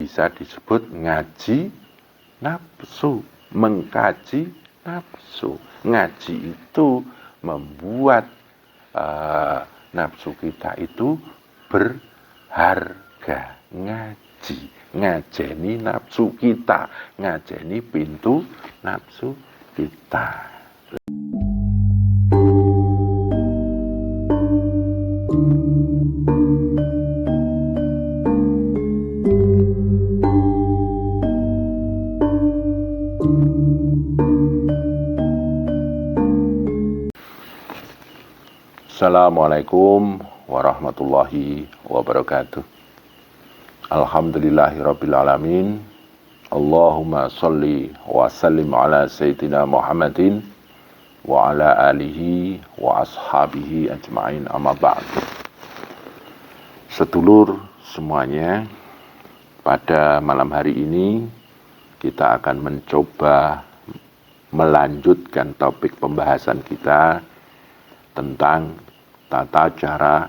bisa disebut ngaji nafsu, mengkaji nafsu. Ngaji itu membuat nafsu kita itu berharga. Ngajeni nafsu kita, ngajeni pintu nafsu kita. Assalamualaikum warahmatullahi wabarakatuh. Alhamdulillahirabbil alamin. Allahumma sholli wa sallim ala sayyidina Muhammadin wa ala alihi wa ashabihi ajma'in, amma ba'd. Sedulur semuanya, pada malam hari ini kita akan mencoba melanjutkan topik pembahasan kita tentang tata cara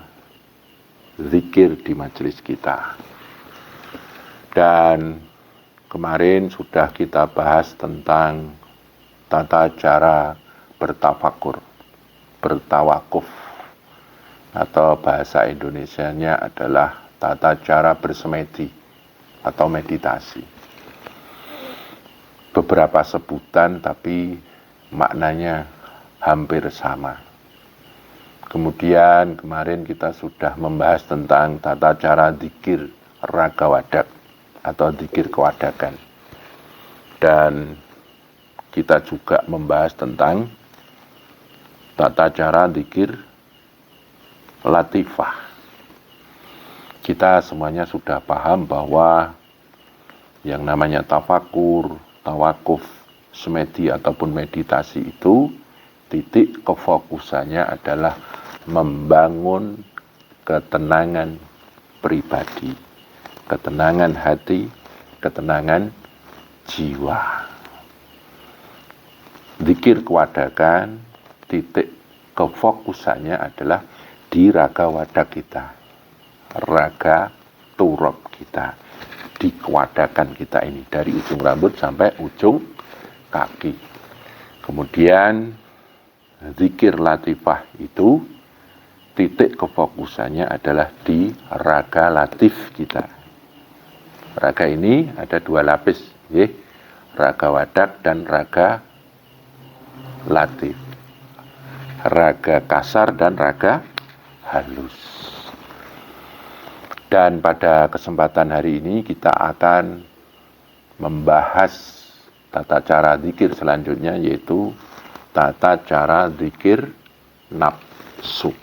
zikir di majelis kita. Dan kemarin sudah kita bahas tentang tata cara bertafakur, bertawakuf, atau bahasa Indonesianya adalah tata cara bersemedi atau meditasi. Beberapa sebutan tapi maknanya hampir sama. Kemudian kemarin kita sudah membahas tentang tata cara zikir raga wadak atau zikir kewadakan. Dan kita juga membahas tentang tata cara zikir latifah. Kita semuanya sudah paham bahwa yang namanya tafakur, tawakuf, semedi ataupun meditasi itu titik kefokusannya adalah membangun ketenangan pribadi, ketenangan hati, ketenangan jiwa. Zikir kewadakan, titik kefokusannya adalah di raga wadak kita, raga turab kita, di kewadakan kita ini, dari ujung rambut sampai ujung kaki. Kemudian zikir latifah itu titik kefokusannya adalah di raga latif kita. Raga ini ada dua lapis, raga wadak dan raga latif. Raga kasar dan raga halus. Dan pada kesempatan hari ini kita akan membahas tata cara zikir selanjutnya, yaitu tata cara zikir nafsu.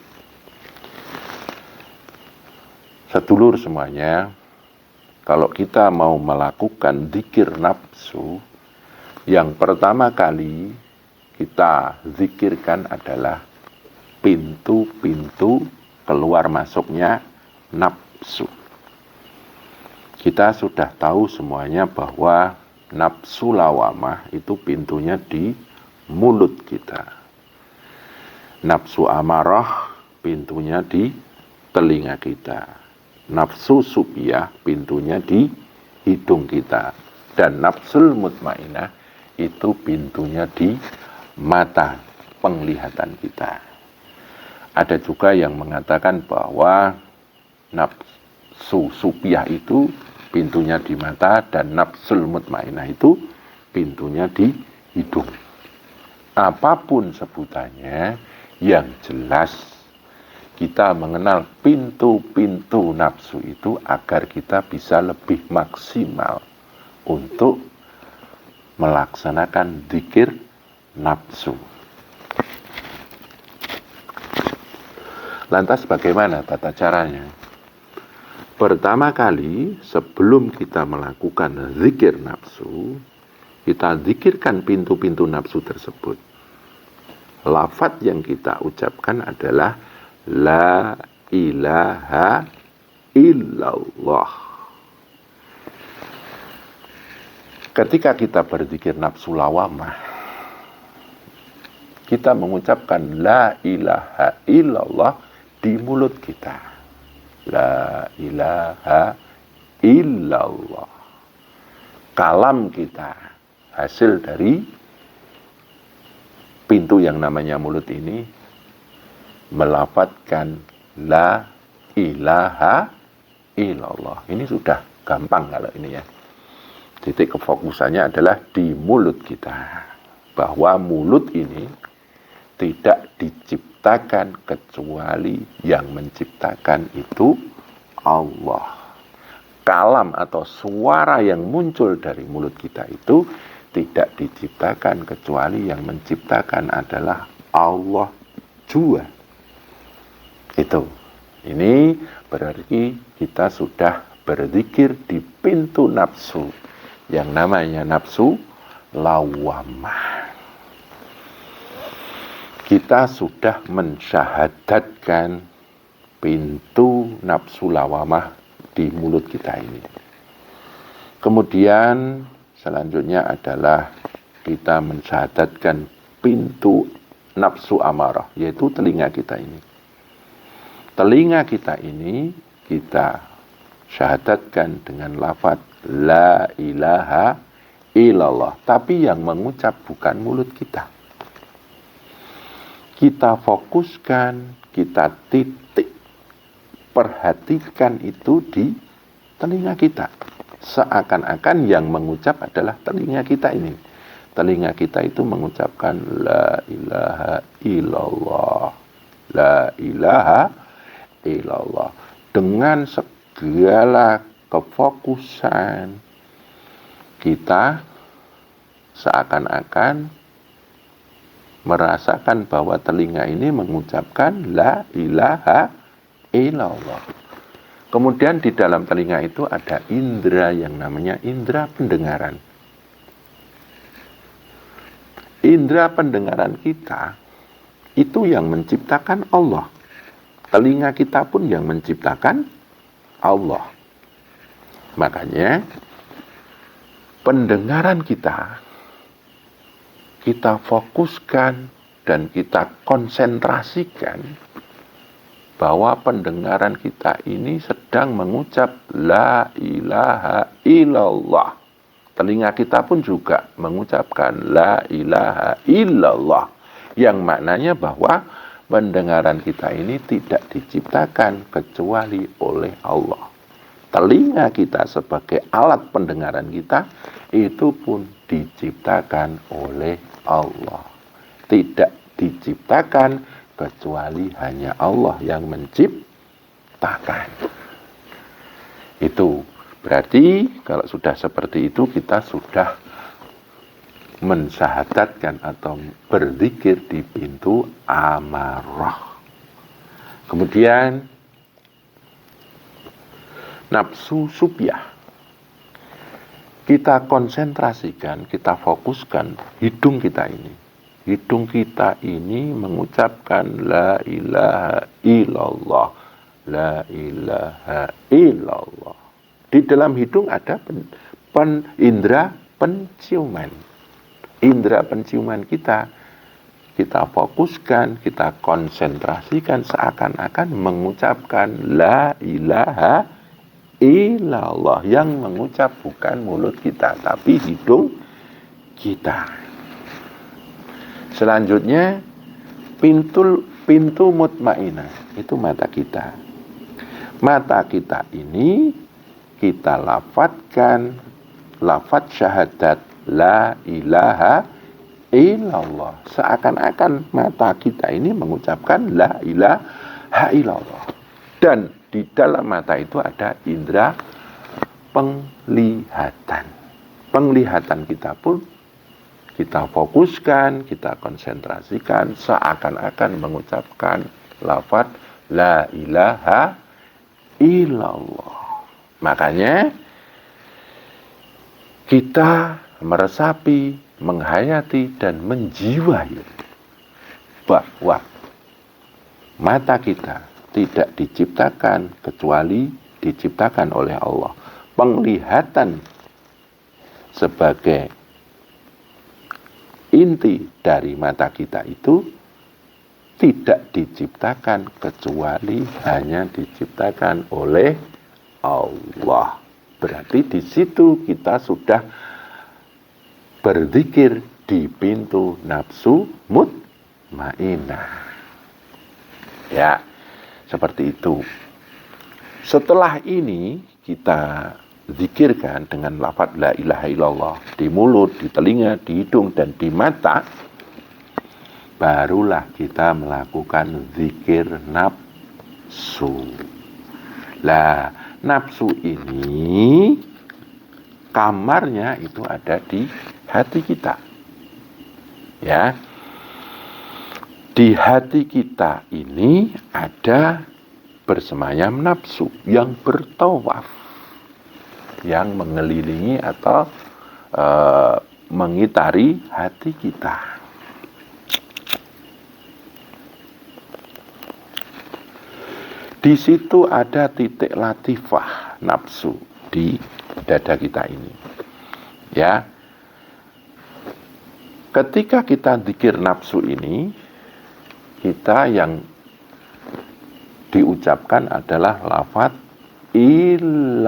Sedulur semuanya, kalau kita mau melakukan zikir nafsu, yang pertama kali kita zikirkan adalah pintu-pintu keluar masuknya nafsu. Kita sudah tahu semuanya bahwa nafsu lawamah itu pintunya di mulut kita. Nafsu amarah pintunya di telinga kita. Nafsu supiyah pintunya di hidung kita. Dan nafsul mutmainah itu pintunya di mata penglihatan kita. Ada juga yang mengatakan bahwa nafsu supiyah itu pintunya di mata dan nafsul mutmainah itu pintunya di hidung. Apapun sebutannya, yang jelas kita mengenal pintu-pintu nafsu itu agar kita bisa lebih maksimal untuk melaksanakan zikir nafsu. Lantas bagaimana tata caranya? Pertama kali sebelum kita melakukan zikir nafsu, kita zikirkan pintu-pintu nafsu tersebut. Lafaz yang kita ucapkan adalah La ilaha illallah. Ketika kita berzikir nafsu lawamah, kita mengucapkan La ilaha illallah di mulut kita. La ilaha illallah. kalam kita, hasil dari pintu yang namanya mulut ini, melafadzkan la ilaha illallah. Ini sudah gampang kalau ini ya. Titik kefokusannya adalah di mulut kita. Bahwa mulut ini tidak diciptakan kecuali yang menciptakan itu Allah. Kalam atau suara yang muncul dari mulut kita itu tidak diciptakan kecuali yang menciptakan adalah Allah jua. Itu. Ini berarti kita sudah berzikir di pintu nafsu yang namanya nafsu lawamah. Kita sudah mensyahadatkan pintu nafsu lawamah di mulut kita ini. Kemudian selanjutnya adalah kita mensyahadatkan pintu nafsu amarah, yaitu telinga kita ini. Telinga kita ini kita syahadatkan dengan lafaz la ilaha illallah, tapi yang mengucap bukan mulut kita. Kita fokuskan, kita titik perhatikan itu di telinga kita. Seakan-akan yang mengucap adalah telinga kita ini. Telinga kita itu mengucapkan la ilaha illallah. La ilaha illallah. Dengan segala kefokusan kita seakan-akan merasakan bahwa telinga ini mengucapkan la ilaha illallah. Kemudian di dalam telinga itu ada indera yang namanya indera pendengaran. Indera pendengaran kita itu yang menciptakan Allah. Telinga kita pun yang menciptakan Allah. Makanya pendengaran kita fokuskan dan kita konsentrasikan bahwa pendengaran kita ini sedang mengucap la ilaha illallah. Telinga kita pun juga mengucapkan la ilaha illallah. Yang maknanya bahwa pendengaran kita ini tidak diciptakan kecuali oleh Allah. Telinga kita sebagai alat pendengaran kita itu pun diciptakan oleh Allah. Tidak diciptakan kecuali hanya Allah yang menciptakan. Itu berarti kalau sudah seperti itu kita sudah mensyahadatkan atau berzikir di pintu amarah. Kemudian nafsu subyah. Kita konsentrasikan, kita fokuskan hidung kita ini. Hidung kita ini mengucapkan la ilaha illallah. La ilaha illallah. Di dalam hidung ada indera penciuman. Indera penciuman kita fokuskan, kita konsentrasikan seakan-akan mengucapkan la ilaha illallah. Yang mengucap bukan mulut kita, tapi hidung kita. Selanjutnya pintu mutmainah, itu mata kita. Mata kita ini kita lafadzkan lafadz syahadat la ilaha illallah. Seakan-akan mata kita ini mengucapkan la ilaha illallah. Dan di dalam mata itu ada indera penglihatan. Penglihatan kita pun kita fokuskan, kita konsentrasikan seakan-akan mengucapkan lafaz la ilaha illallah. Makanya kita meresapi, menghayati dan menjiwai bahwa mata kita tidak diciptakan kecuali diciptakan oleh Allah. Penglihatan sebagai inti dari mata kita itu tidak diciptakan kecuali hanya diciptakan oleh Allah. Berarti di situ kita sudah berzikir di pintu nafsu mutmainah. Ya, seperti itu. Setelah ini kita zikirkan dengan lafaz la ilaha illallah di mulut, di telinga, di hidung, dan di mata, barulah kita melakukan zikir nafsu. Lah, nafsu ini kamarnya itu ada di hati kita. Ya. Di hati kita ini ada bersemayam nafsu yang bertawaf, yang mengelilingi atau mengitari hati kita. Di situ ada titik latifah nafsu di dada kita ini. Ya. Ketika kita zikir nafsu ini, kita yang diucapkan adalah lafaz illallah,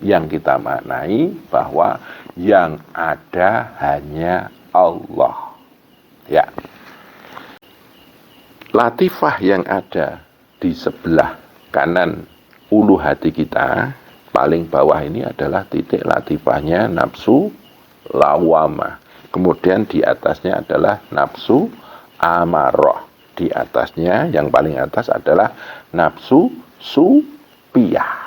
yang kita maknai bahwa yang ada hanya Allah. Ya. Latifah yang ada di sebelah kanan ulu hati kita, paling bawah ini adalah titik latifahnya nafsu lawamah. Kemudian di atasnya adalah nafsu amarah. Di atasnya, yang paling atas adalah nafsu supiyah.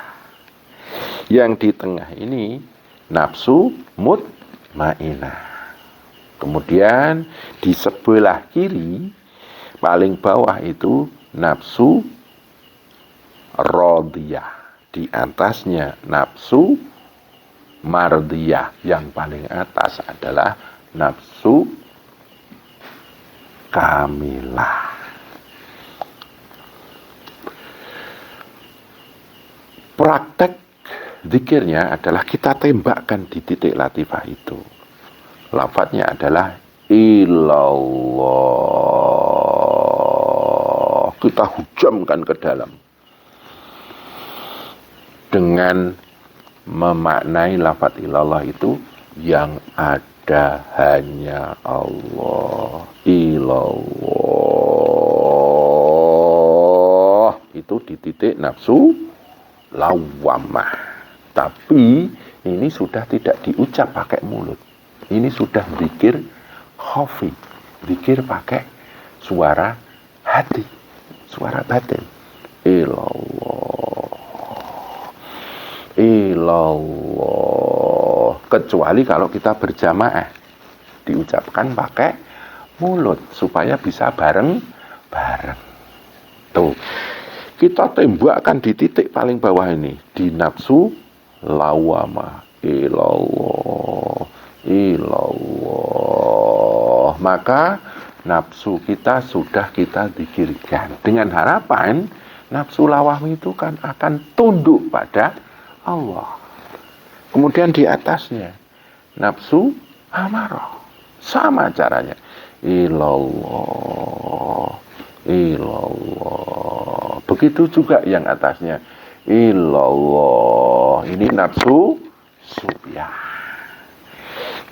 Yang di tengah ini nafsu mutmainah. Kemudian di sebelah kiri paling bawah itu nafsu radiyah. Di atasnya nafsu mardiyah. Yang paling atas adalah nafsu kamilah. Praktek zikirnya adalah kita tembakkan di titik latifah itu. Lafadznya adalah ilallah. Kita hujamkan ke dalam dengan memaknai lafadz ilallah itu yang ada hanya Allah. Ilallah itu di titik nafsu lawamah. Tapi ini sudah tidak diucap pakai mulut. Ini sudah zikir khafi, zikir pakai suara hati, suara batin. Ilallah, ilallah. Kecuali kalau kita berjamaah, diucapkan pakai mulut supaya bisa bareng-bareng. Tuh. Kita tembakkan di titik paling bawah ini, di nafsu lawamah. Ilallah, ilallah. Maka nafsu kita sudah kita zikirkan. Dengan harapan nafsu lawamah itu kan akan tunduk pada Allah. Kemudian di atasnya nafsu amarah. Sama caranya. Ilallah, ilallah. Begitu juga yang atasnya. Ilallah. Ini nafsu supiyah.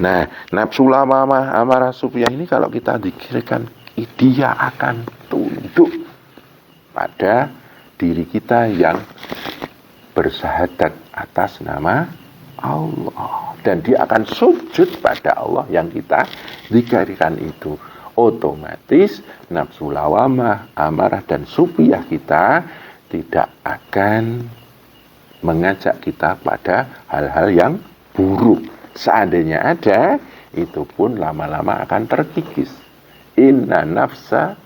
Nah, nafsu lawamah amarah supiyah ini kalau kita zikirkan, dia akan tunduk pada diri kita yang bersahadat atas nama Allah. Dan dia akan sujud pada Allah yang kita zikirkan itu. Otomatis nafsu lawamah, amarah, dan supiyah kita tidak akan mengajak kita pada hal-hal yang buruk. Seandainya ada, itu pun lama-lama akan terkikis. Inna nafsa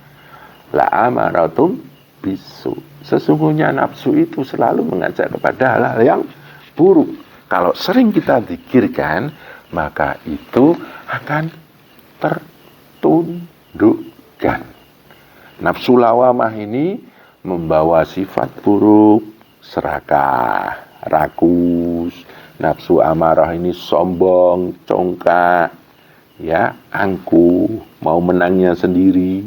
la amaratum bisu. Sesungguhnya nafsu itu selalu mengajak kepada hal-hal yang buruk. Kalau sering kita zikirkan, maka itu akan tertundukkan. Nafsu lawamah ini membawa sifat buruk, serakah, rakus. Nafsu amarah ini sombong, congkak, ya, angkuh, mau menangnya sendiri.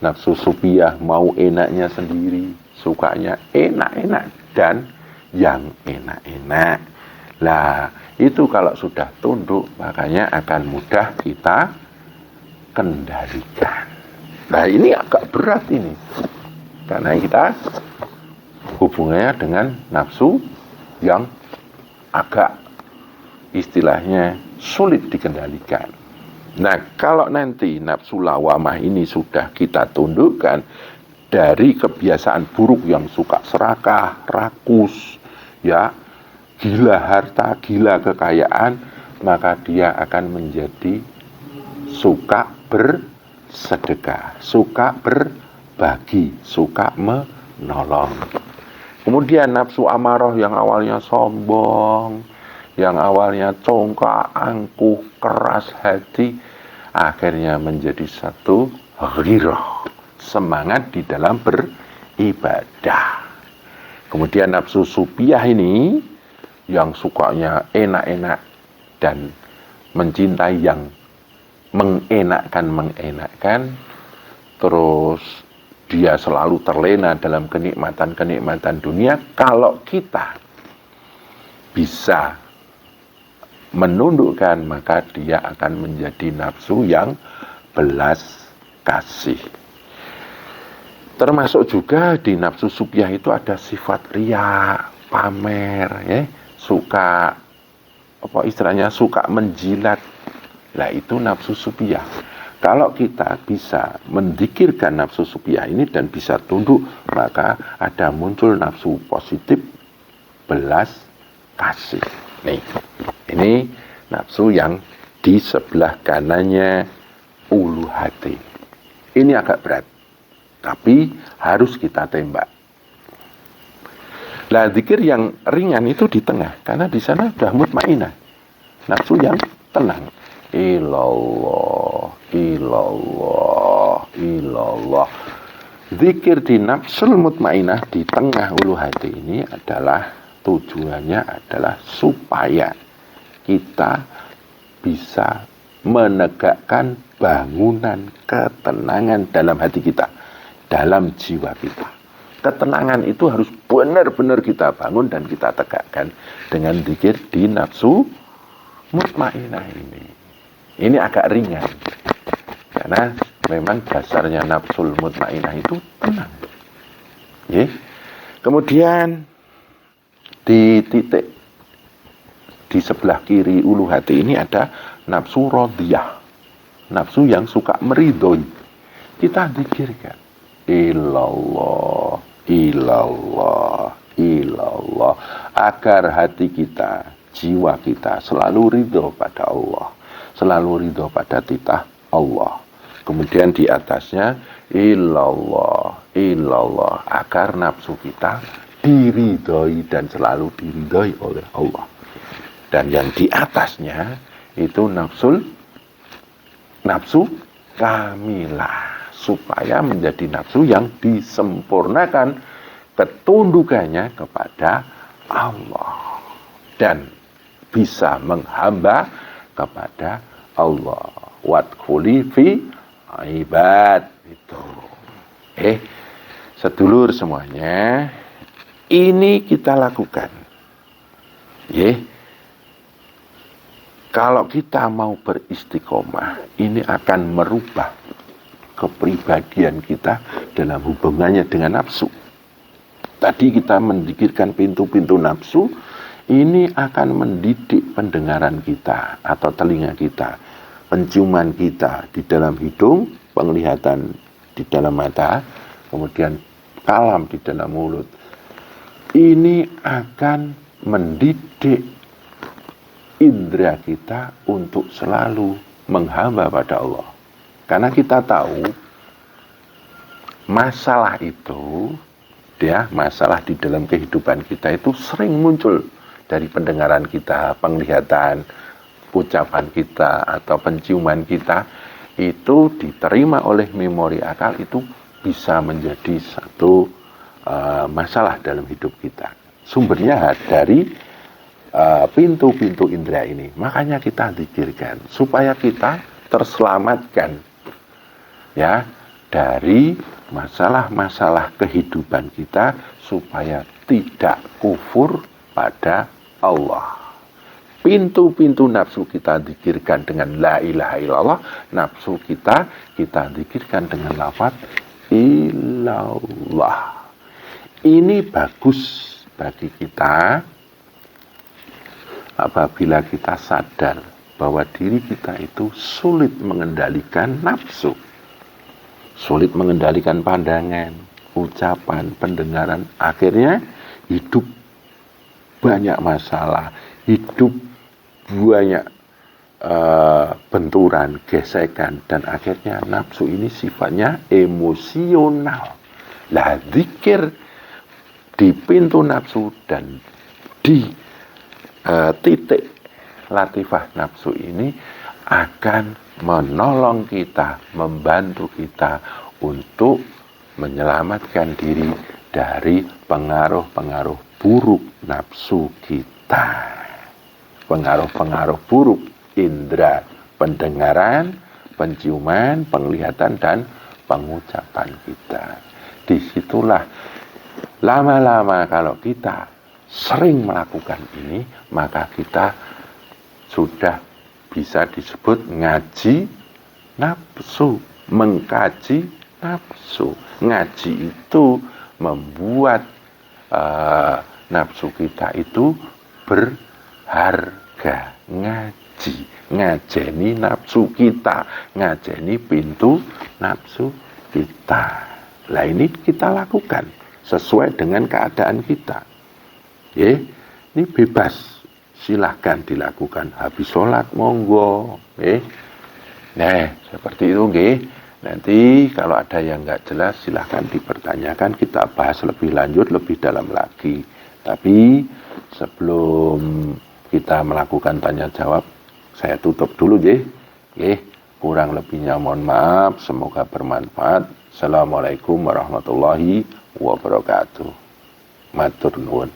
Nafsu supiyah mau enaknya sendiri, sukanya enak-enak dan yang enak-enak. Lah, itu kalau sudah tunduk, makanya akan mudah kita kendalikan. Nah, ini agak berat ini. Karena kita hubungannya dengan nafsu yang agak istilahnya sulit dikendalikan. Nah, kalau nanti nafsu lawamah ini sudah kita tundukkan dari kebiasaan buruk yang suka serakah, rakus, ya, gila harta, gila kekayaan, maka dia akan menjadi suka bersedekah, suka berbagi, suka menolong. Kemudian nafsu amarah yang awalnya sombong, yang awalnya congkak, angkuh, keras hati, akhirnya menjadi satu ghirah, semangat di dalam beribadah. Kemudian nafsu supiyah ini yang sukanya enak-enak dan mencintai yang mengenakkan, terus dia selalu terlena dalam kenikmatan-kenikmatan dunia. Kalau kita bisa menundukkan, maka dia akan menjadi nafsu yang belas kasih. Termasuk juga di nafsu supiyah itu ada sifat riya, pamer, ya, suka apa istilahnya, suka menjilat. Lah itu nafsu supiyah. Kalau kita bisa mendikirkan nafsu supiyah ini dan bisa tunduk, maka ada muncul nafsu positif belas kasih. Nih, ini nafsu yang di sebelah kanannya ulu hati. Ini agak berat, tapi harus kita tembak. Lah, zikir yang ringan itu di tengah, karena di sana sudah mutmainah, nafsu yang tenang. Ilallah, ilallah, ilallah. Zikir di nafsul mutmainah di tengah ulu hati ini adalah tujuannya adalah supaya kita bisa menegakkan bangunan ketenangan dalam hati kita, dalam jiwa kita. Ketenangan itu harus benar-benar kita bangun dan kita tegakkan dengan zikir di nafsu mutmainah ini. Ini agak ringan, karena memang dasarnya nafsul mutmainah itu tenang. Ya. Kemudian di titik di sebelah kiri ulu hati ini ada nafsu radiyah, nafsu yang suka meridhoi. Kita zikirkan ilallah, ilallah, ilallah, agar hati kita, jiwa kita selalu ridho pada Allah, selalu ridho pada titah Allah. Kemudian di atasnya ilallah, ilallah, agar nafsu kita diridhoi dan selalu diridhoi oleh Allah. Dan yang di atasnya itu nafsu kamilah, supaya menjadi nafsu yang disempurnakan ketundukannya kepada Allah dan bisa menghamba kepada Allah. Wadkhuli fi ibad itu. Sedulur semuanya, ini kita lakukan. Kalau kita mau beristiqomah, ini akan merubah kepribadian kita dalam hubungannya dengan nafsu. Tadi kita mendikirkan pintu-pintu nafsu, ini akan mendidik pendengaran kita atau telinga kita, penciuman kita di dalam hidung, penglihatan di dalam mata, kemudian kalam di dalam mulut. Ini akan mendidik indera kita untuk selalu menghamba pada Allah. Karena kita tahu masalah itu, masalah di dalam kehidupan kita itu sering muncul dari pendengaran kita, penglihatan, ucapan kita, atau penciuman kita, itu diterima oleh memori akal, itu bisa menjadi satu masalah dalam hidup kita. Sumbernya dari pintu-pintu indera ini. Makanya kita zikirkan supaya kita terselamatkan ya dari masalah-masalah kehidupan kita, supaya tidak kufur pada Allah. pintu-pintu nafsu kita zikirkan dengan la ilaha illallah, nafsu kita zikirkan dengan lafaz illallah. Ini bagus bagi kita apabila kita sadar bahwa diri kita itu sulit mengendalikan nafsu, sulit mengendalikan pandangan, ucapan, pendengaran, akhirnya hidup banyak masalah, hidup banyak benturan, gesekan, dan akhirnya nafsu ini sifatnya emosional. Lah zikir di pintu nafsu dan di titik latifah nafsu ini akan menolong kita, membantu kita untuk menyelamatkan diri dari pengaruh-pengaruh buruk nafsu kita. Pengaruh-pengaruh buruk indera pendengaran, penciuman, penglihatan, dan pengucapan kita. Disitulah lama-lama kalau kita sering melakukan ini, maka kita sudah bisa disebut ngaji nafsu, mengkaji nafsu. Ngaji itu membuat nafsu kita itu berharga. Ngajeni nafsu kita, ngajeni pintu nafsu kita. Lah ini kita lakukan sesuai dengan keadaan kita. Ini bebas, silahkan dilakukan. Habis sholat monggo. Nah, seperti itu nggih. Nanti kalau ada yang nggak jelas silahkan dipertanyakan, kita bahas lebih lanjut, lebih dalam lagi. Tapi sebelum kita melakukan tanya jawab, saya tutup dulu nggih. Kurang lebihnya mohon maaf, semoga bermanfaat. Assalamualaikum warahmatullahi wabarakatuh. Matur nuwun.